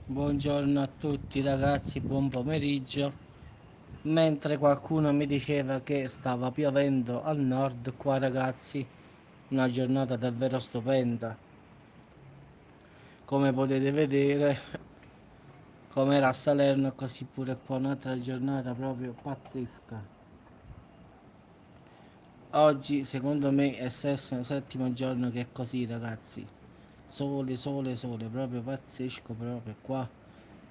Buongiorno a tutti ragazzi, buon pomeriggio. Mentre qualcuno mi diceva che stava piovendo al nord, qua ragazzi, una giornata davvero stupenda. Come potete vedere, come era a Salerno, così pure qua un'altra giornata proprio pazzesca. Oggi secondo me è il sesto, settimo giorno che è così ragazzi. Sole, sole, sole, proprio pazzesco proprio qua.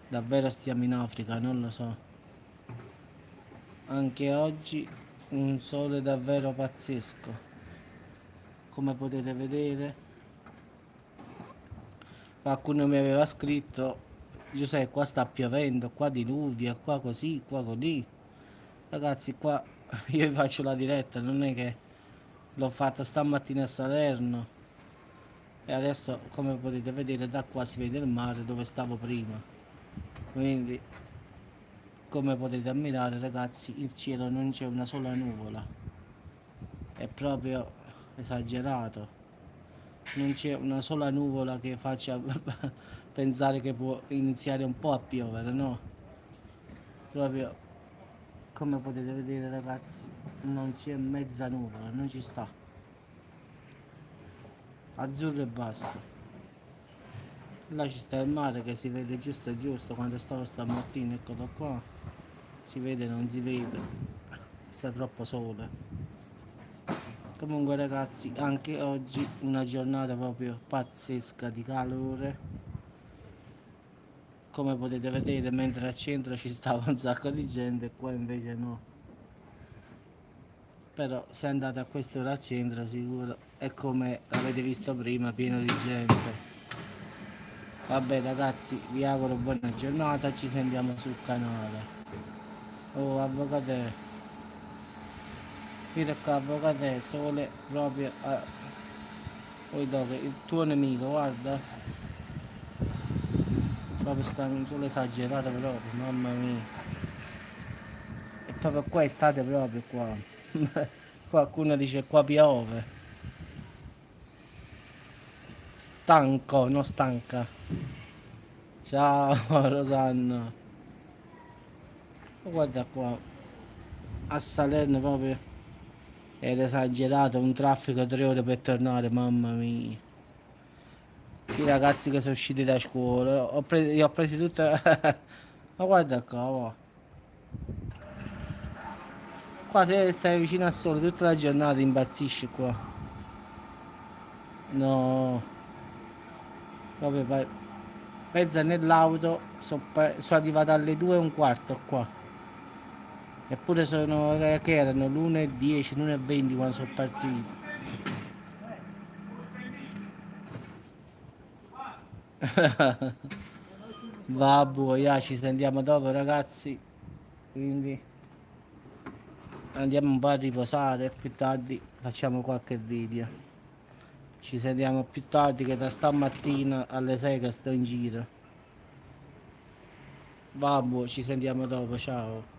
Davvero stiamo in Africa, non lo so. Anche oggi un sole davvero pazzesco. Come potete vedere, qualcuno mi aveva scritto: Giuseppe, qua sta piovendo, qua diluvia, qua così, qua così. Ragazzi, qua io vi faccio la diretta, non è che l'ho fatta stamattina a Salerno e adesso, come potete vedere, da qua si vede il mare dove stavo prima. Quindi, come potete ammirare, ragazzi, il cielo non c'è una sola nuvola. È proprio esagerato. Non c'è una sola nuvola che faccia pensare che può iniziare un po' a piovere, no? Proprio come potete vedere ragazzi, non c'è mezza nuvola, non ci sta. Azzurro e basta. Là ci sta il mare che si vede giusto giusto, quando stavo stamattina, eccolo qua. Si vede, non si vede. Sta troppo sole. Comunque ragazzi, anche oggi una giornata proprio pazzesca di calore. Come potete vedere, mentre al centro ci stava un sacco di gente, qua invece no. Però se andate a quest'ora al centro sicuro è come avete visto prima, pieno di gente. Vabbè ragazzi, vi auguro buona giornata, ci sentiamo sul canale. Oh avvocate, mira qua avvocate, sole proprio poi dopo, il tuo nemico, guarda, proprio sta un sole esagerato proprio, mamma mia. E proprio qua è estate proprio qua. Qualcuno dice qua piove. Stanco, non stanca. Ciao Rosanna. Guarda qua, a Salerno proprio era esagerato, un traffico 3 ore per tornare, mamma mia. I ragazzi che sono usciti da scuola, li ho presi tutte. Ma guarda qua, va. Qua se stai vicino al sole tutta la giornata impazzisci qua. No, proprio mezza nell'auto, sono arrivato alle 2:15 qua. Eppure sono che erano l'1:10, l'1:20 quando sono partito. Vabbè, ya, ci sentiamo dopo ragazzi. Quindi andiamo un po' a riposare, più tardi facciamo qualche video. Ci sentiamo più tardi che da stamattina alle 6 che sto in giro. Vabbè, ci sentiamo dopo, ciao.